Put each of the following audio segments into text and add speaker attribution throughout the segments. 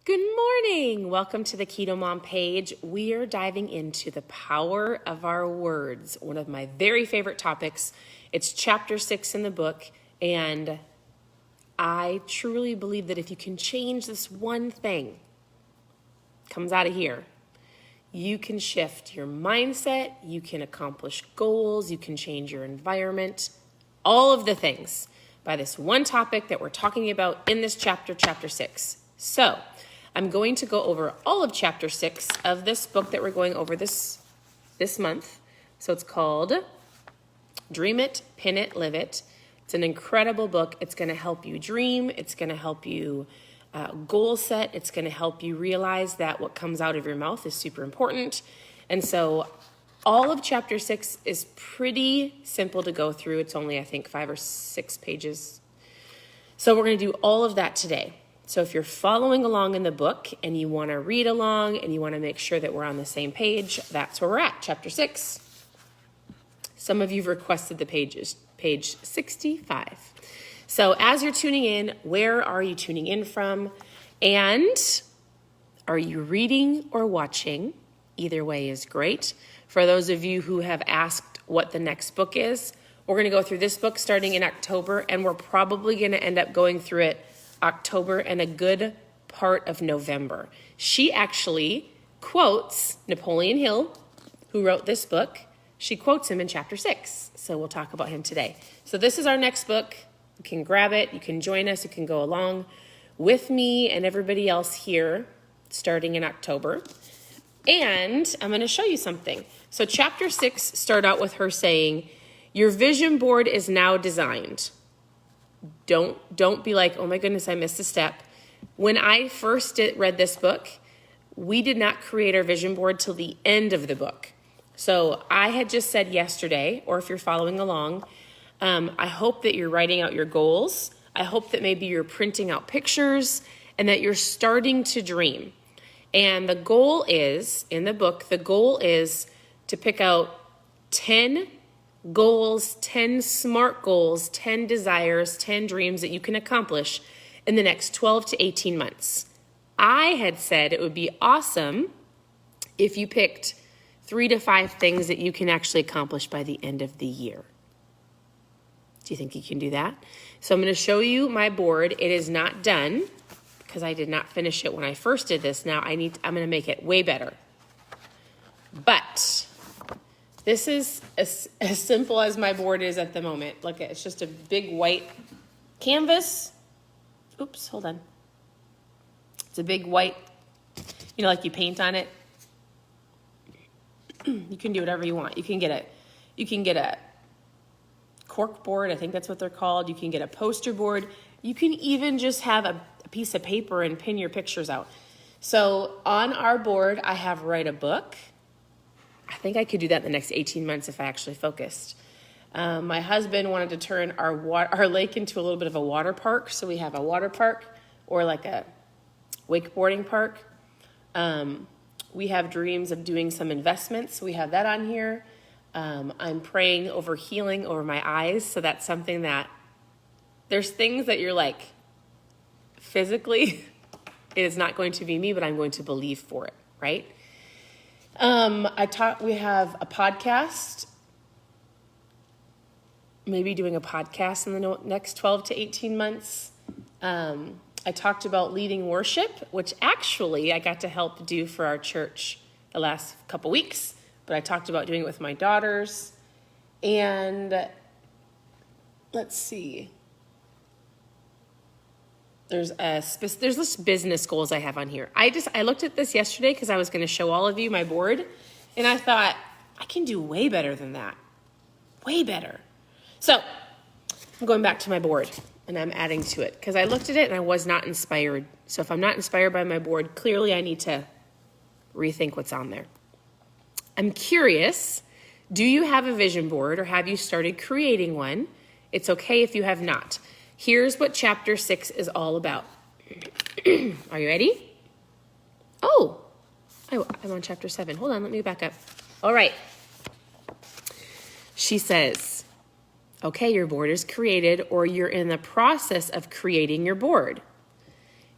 Speaker 1: Good morning. Welcome to the Keto Mom page. We are diving into the power of our words, one of my very favorite topics. It's chapter 6 in the book, and I truly believe that if you can change this one thing, comes out of here, you can shift your mindset, you can accomplish goals, you can change your environment, all of the things by this one topic that we're talking about in this chapter, chapter 6. So I'm going to go over all of chapter 6 of this book that we're going over this month. So it's called Dream It, Pin It, Live It. It's an incredible book. It's going to help you dream. It's going to help you goal set. It's going to help you realize that what comes out of your mouth is super important. And so all of chapter 6 is pretty simple to go through. It's only, I think, 5 or 6 pages. So we're going to do all of that today. So if you're following along in the book and you want to read along and you want to make sure that we're on the same page, that's where we're at, chapter 6. Some of you've requested the pages, page 65. So as you're tuning in, where are you tuning in from? And are you reading or watching? Either way is great. For those of you who have asked what the next book is, we're going to go through this book starting in October, and we're probably going to end up going through it October and a good part of November. She actually quotes Napoleon Hill, who wrote this book. She quotes him in chapter 6. So we'll talk about him today. So this is our next book. You can grab it. You can join us. You can go along with me and everybody else here starting in October. And I'm going to show you something. So chapter 6 start out with her saying, your vision board is now designed. Don't be like, oh my goodness, I missed a step. When I first read this book, we did not create our vision board till the end of the book. So I had just said yesterday, or if you're following along, I hope that you're writing out your goals. I hope that maybe you're printing out pictures and that you're starting to dream. And the goal is, in the book, the goal is to pick out 10 goals, 10 SMART goals, 10 desires, 10 dreams that you can accomplish in the next 12 to 18 months. I had said it would be awesome if you picked 3 to 5 things that you can actually accomplish by the end of the year. Do you think you can do that? So I'm going to show you my board. It is not done because I did not finish it when I first did this. Now I'm going to make it way better. But this is as simple as my board is at the moment. Look, it's just a big white canvas. Oops, hold on. It's a big white, like you paint on it. You can do whatever you want. You can get a cork board. I think that's what they're called. You can get a poster board. You can even just have a piece of paper and pin your pictures out. So on our board, I have write a book. I think I could do that in the next 18 months if I actually focused. My husband wanted to turn our lake into a little bit of a water park. So we have a water park or like a wakeboarding park. We have dreams of doing some investments. We have that on here. I'm praying over healing over my eyes. So that's something that there's things that you're like, physically, it is not going to be me, but I'm going to believe for it, right? We have a podcast, maybe doing a podcast in the next 12 to 18 months. I talked about leading worship, which actually I got to help do for our church the last couple weeks, but I talked about doing it with my daughters. And let's see. There's this business goals I have on here. I looked at this yesterday because I was going to show all of you my board, and I thought, I can do way better than that. Way better. So I'm going back to my board, and I'm adding to it because I looked at it and I was not inspired. So if I'm not inspired by my board, clearly I need to rethink what's on there. I'm curious, do you have a vision board or have you started creating one? It's okay if you have not. Here's what chapter 6 is all about. Are you ready? Oh, I'm on chapter 7. Hold on, let me back up. All right. She says, okay, your board is created or you're in the process of creating your board.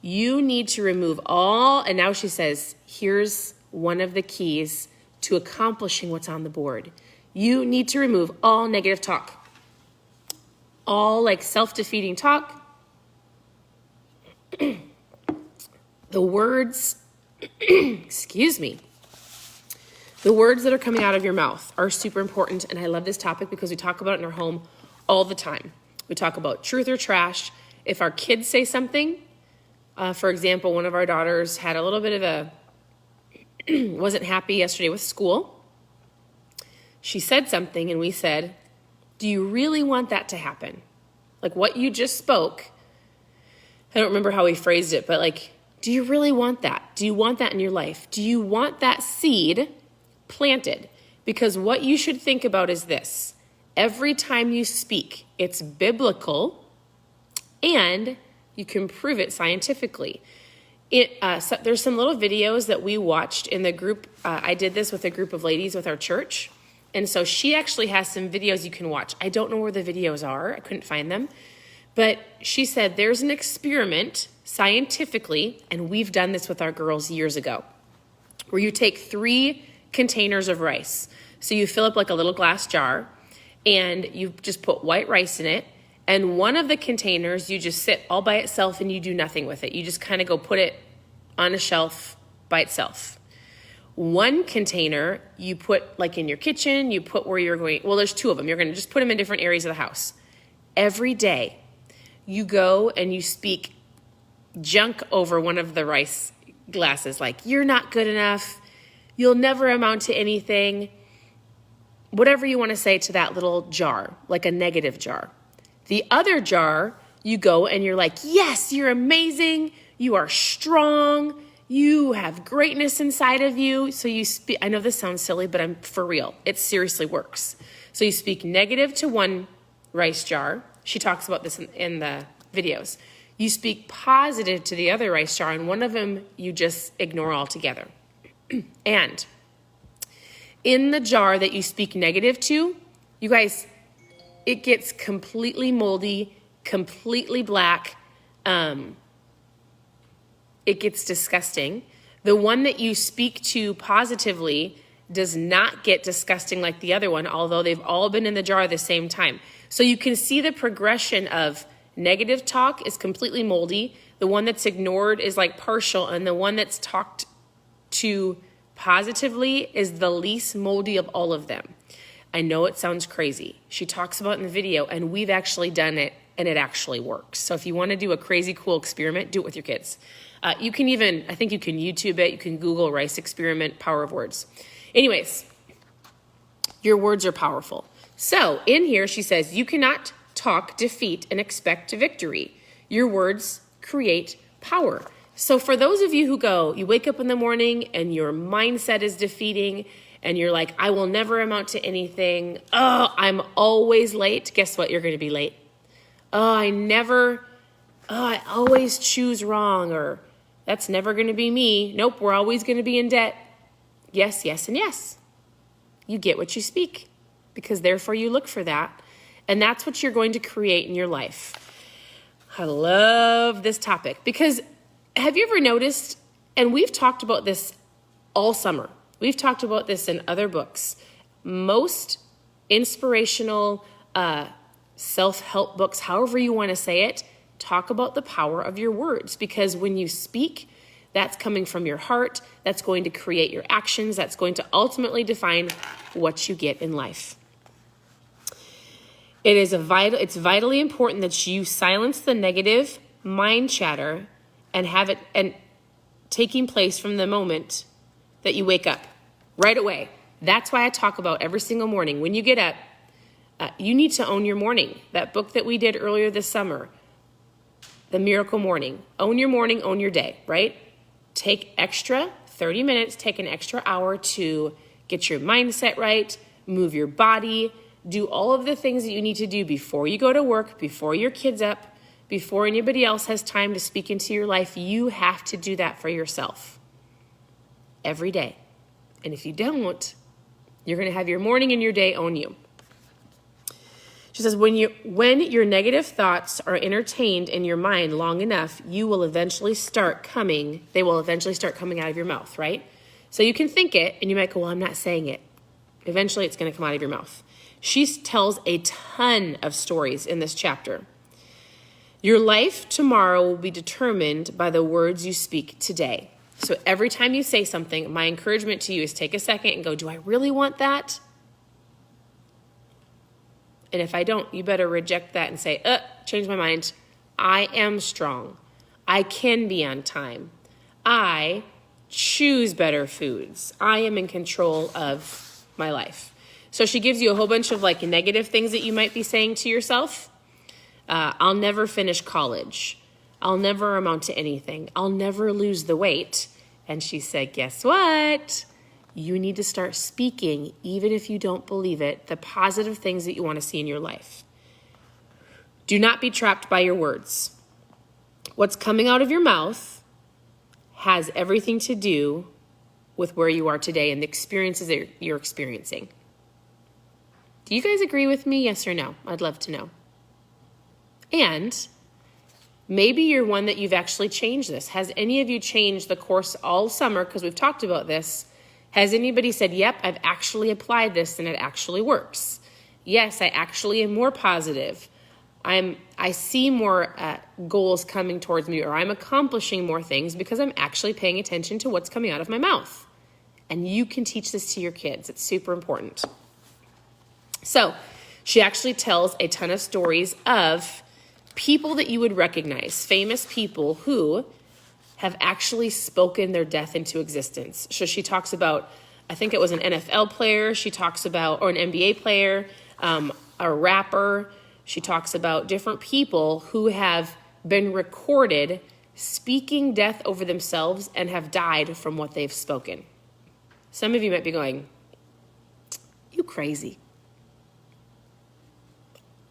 Speaker 1: You need to remove all, and now she says, here's one of the keys to accomplishing what's on the board. You need to remove all negative talk, all like self-defeating talk. The words, excuse me, the words that are coming out of your mouth are super important, and I love this topic because we talk about it in our home all the time. We talk about truth or trash. If our kids say something, for example, one of our daughters had a little bit of wasn't happy yesterday with school. She said something, and we said, do you really want that to happen? Like what you just spoke, I don't remember how we phrased it, but like, do you really want that? Do you want that in your life? Do you want that seed planted? Because what you should think about is this. Every time you speak, it's biblical, and you can prove it scientifically. So there's some little videos that we watched in the group. I did this with a group of ladies with our church. And so she actually has some videos you can watch. I don't know where the videos are. I couldn't find them. But she said there's an experiment scientifically, and we've done this with our girls years ago, where you take 3 containers of rice. So you fill up like a little glass jar, and you just put white rice in it. And one of the containers, you just sit all by itself and you do nothing with it. You just kind of go put it on a shelf by itself. One container, you put like in your kitchen, you put where you're going. Well, there's 2 of them. You're going to just put them in different areas of the house. Every day, you go and you speak junk over one of the rice glasses, like, you're not good enough. You'll never amount to anything. Whatever you want to say to that little jar, like a negative jar. The other jar, you go and you're like, yes, you're amazing. You are strong. You have greatness inside of you. So you speak, I know this sounds silly, but I'm for real. It seriously works. So you speak negative to one rice jar. She talks about this in the videos. You speak positive to the other rice jar, and one of them you just ignore altogether. And in the jar that you speak negative to, you guys, it gets completely moldy, completely black. It gets disgusting. The one that you speak to positively does not get disgusting like the other one, although they've all been in the jar at the same time. So you can see the progression of negative talk is completely moldy. The one that's ignored is like partial, and the one that's talked to positively is the least moldy of all of them. I know it sounds crazy. She talks about it in the video, and we've actually done it, and it actually works. So if you want to do a crazy cool experiment, do it with your kids. You can even, I think you can YouTube it. You can Google rice experiment, power of words. Anyways, your words are powerful. So in here, she says, you cannot talk defeat and expect victory. Your words create power. So for those of you who go, you wake up in the morning and your mindset is defeating, and you're like, I will never amount to anything. Oh, I'm always late. Guess what? You're going to be late. I always choose wrong, or that's never going to be me. Nope, we're always going to be in debt. Yes, yes, and yes. You get what you speak, because therefore you look for that. And that's what you're going to create in your life. I love this topic, because have you ever noticed, and we've talked about this all summer. We've talked about this in other books. Most inspirational self-help books, however you want to say it, talk about the power of your words, because when you speak, that's coming from your heart. That's going to create your actions. That's going to ultimately define what you get in life. It's vitally important that you silence the negative mind chatter and have it and taking place from the moment that you wake up, right away. That's why I talk about every single morning. When you get up, you need to own your morning. That book that we did earlier this summer, The Miracle Morning. Own your morning, own your day, right? Take extra 30 minutes, take an extra hour to get your mindset right, move your body, do all of the things that you need to do before you go to work, before your kid's up, before anybody else has time to speak into your life. You have to do that for yourself every day. And if you don't, you're going to have your morning and your day own you. She says, when your negative thoughts are entertained in your mind long enough, they will eventually start coming out of your mouth, right? So you can think it, and you might go, well, I'm not saying it. Eventually, it's going to come out of your mouth. She tells a ton of stories in this chapter. Your life tomorrow will be determined by the words you speak today. So every time you say something, my encouragement to you is take a second and go, do I really want that? And if I don't, you better reject that and say, change my mind. I am strong. I can be on time. I choose better foods. I am in control of my life. So she gives you a whole bunch of like negative things that you might be saying to yourself. I'll never finish college. I'll never amount to anything. I'll never lose the weight. And she said, guess what? You need to start speaking, even if you don't believe it, the positive things that you want to see in your life. Do not be trapped by your words. What's coming out of your mouth has everything to do with where you are today and the experiences that you're experiencing. Do you guys agree with me? Yes or no? I'd love to know. And maybe you're one that you've actually changed this. Has any of you changed the course all summer? Because we've talked about this. Has anybody said, yep, I've actually applied this and it actually works? Yes, I actually am more positive. I see more goals coming towards me, or I'm accomplishing more things because I'm actually paying attention to what's coming out of my mouth. And you can teach this to your kids. It's super important. So she actually tells a ton of stories of people that you would recognize, famous people who have actually spoken their death into existence. So she talks about, I think it was an NFL player. She talks about, or an NBA player, a rapper. She talks about different people who have been recorded speaking death over themselves and have died from what they've spoken. Some of you might be going, you crazy.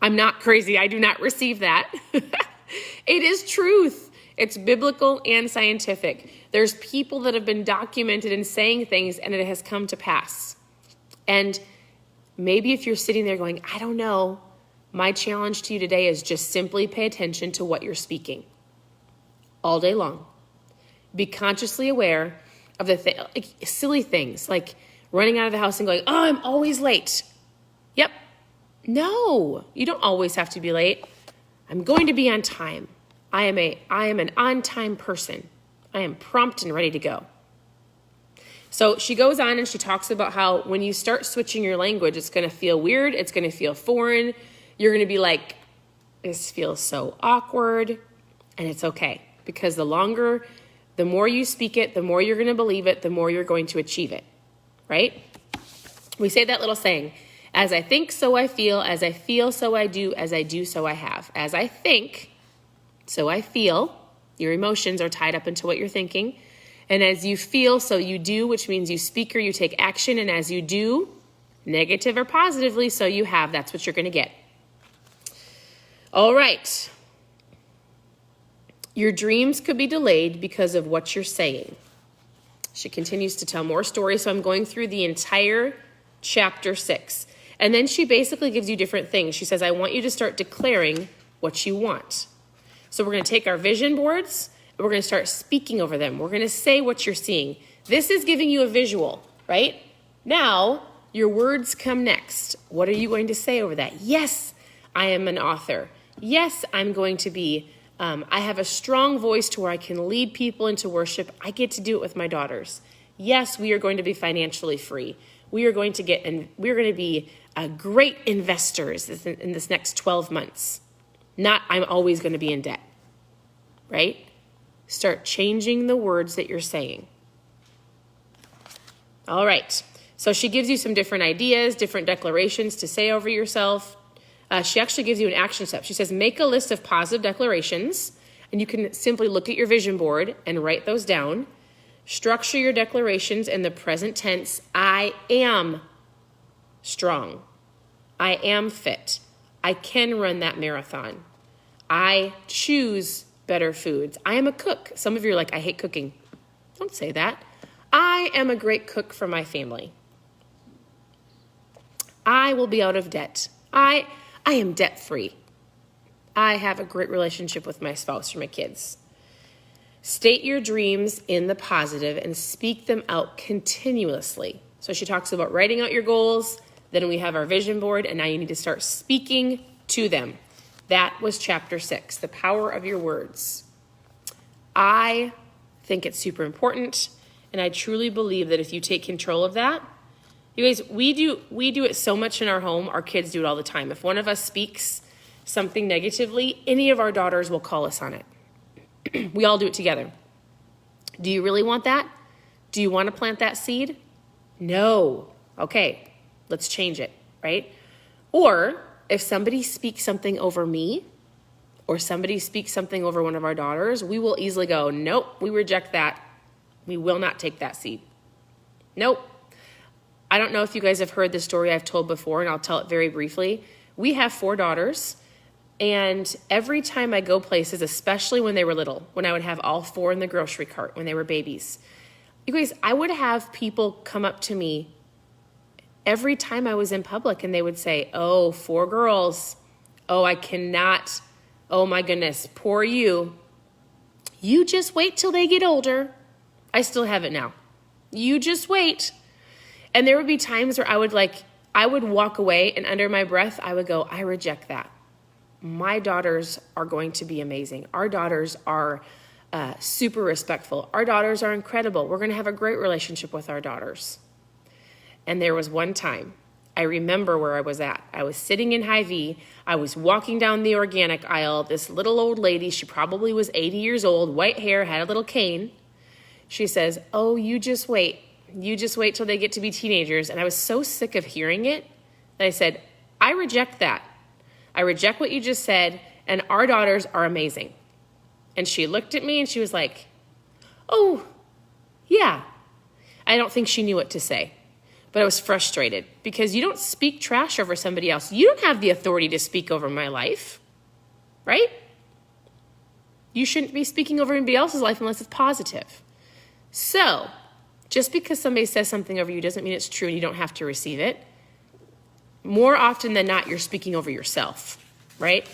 Speaker 1: I'm not crazy. I do not receive that. It is truth. It's biblical and scientific. There's people that have been documented in saying things and it has come to pass. And maybe if you're sitting there going, I don't know, my challenge to you today is just simply pay attention to what you're speaking all day long. Be consciously aware of the silly things like running out of the house and going, oh, I'm always late. Yep. No, you don't always have to be late. I'm going to be on time. I am an on-time person. I am prompt and ready to go. So she goes on and she talks about how when you start switching your language, it's going to feel weird. It's going to feel foreign. You're going to be like, this feels so awkward. And it's okay. Because the more you speak it, the more you're going to believe it, the more you're going to achieve it. Right? We say that little saying, as I think, so I feel. As I feel, so I do. As I do, so I have. As I think, so I feel. Your emotions are tied up into what you're thinking. And as you feel, so you do, which means you speak or you take action. And as you do, negative or positively, so you have. That's what you're going to get. All right. Your dreams could be delayed because of what you're saying. She continues to tell more stories. So I'm going through the entire chapter 6. And then she basically gives you different things. She says, I want you to start declaring what you want. So we're going to take our vision boards and we're going to start speaking over them. We're going to say what you're seeing. This is giving you a visual, right? Now, your words come next. What are you going to say over that? Yes, I am an author. Yes, I'm going to be, I have a strong voice to where I can lead people into worship. I get to do it with my daughters. Yes, we are going to be financially free. We are going to be great investors in this next 12 months. Not, I'm always going to be in debt, right? Start changing the words that you're saying. All right. So she gives you some different ideas, different declarations to say over yourself. She actually gives you an action step. She says, make a list of positive declarations, and you can simply look at your vision board and write those down. Structure your declarations in the present tense. I am strong. I am fit. I can run that marathon. I choose better foods. I am a cook. Some of you are like, I hate cooking. Don't say that. I am a great cook for my family. I will be out of debt. I I am debt-free. I have a great relationship with my spouse or my kids. State your dreams in the positive and speak them out continuously. So she talks about writing out your goals. Then we have our vision board, and now you need to start speaking to them. That was chapter 6, the power of your words. I think it's super important, and I truly believe that if you take control of that, you guys, we do it so much in our home. Our kids do it all the time. If one of us speaks something negatively, any of our daughters will call us on it. We all do it together. Do you really want that? Do you want to plant that seed? No. Okay, let's change it, right? Or if somebody speaks something over me, or somebody speaks something over one of our daughters, we will easily go, nope, we reject that. We will not take that seed. Nope. I don't know if you guys have heard the story I've told before, and I'll tell it very briefly. We have 4 daughters, and every time I go places, especially when they were little, when I would have all 4 in the grocery cart when they were babies, you guys, I would have people come up to me every time I was in public, and they would say, oh, 4 girls. Oh, I cannot. Oh, my goodness. Poor you. You just wait till they get older. I still have it now. You just wait. And there would be times where I would walk away, and under my breath, I would go, I reject that. My daughters are going to be amazing. Our daughters are super respectful. Our daughters are incredible. We're going to have a great relationship with our daughters. And there was one time, I remember where I was at. I was sitting in Hy-Vee. I was walking down the organic aisle. This little old lady, she probably was 80 years old, white hair, had a little cane. She says, oh, you just wait. You just wait till they get to be teenagers. And I was so sick of hearing it that I said, I reject that. I reject what you just said, and our daughters are amazing. And she looked at me and she was like, oh, yeah. I don't think she knew what to say, but I was frustrated because you don't speak trash over somebody else. You don't have the authority to speak over my life, right? You shouldn't be speaking over anybody else's life unless it's positive. So, just because somebody says something over you doesn't mean it's true and you don't have to receive it. More often than not, you're speaking over yourself, right?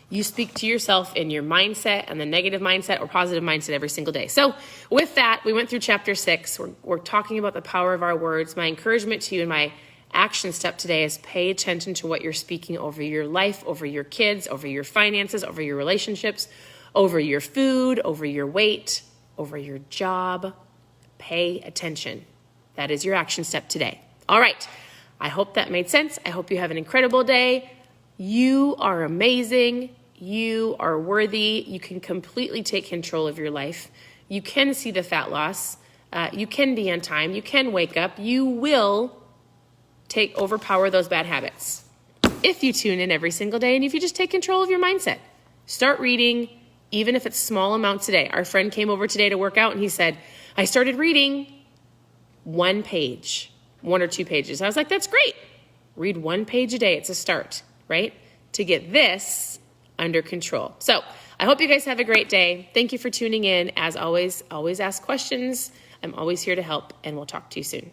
Speaker 1: You speak to yourself in your mindset and the negative mindset or positive mindset every single day. So with that, we went through chapter 6. We're talking about the power of our words. My encouragement to you and my action step today is pay attention to what you're speaking over your life, over your kids, over your finances, over your relationships, over your food, over your weight, over your job. Pay attention. That is your action step today. All right. I hope that made sense. I hope you have an incredible day. You are amazing. You are worthy. You can completely take control of your life. You can see the fat loss. You can be on time. You can wake up. You will overpower those bad habits if you tune in every single day and if you just take control of your mindset. Start reading, even if it's small amounts a day. Our friend came over today to work out and he said, I started reading 1 page, 1 or 2 pages. I was like, that's great. Read 1 page a day. It's a start, right? To get this under control. So I hope you guys have a great day. Thank you for tuning in. As always ask questions. I'm always here to help, and we'll talk to you soon.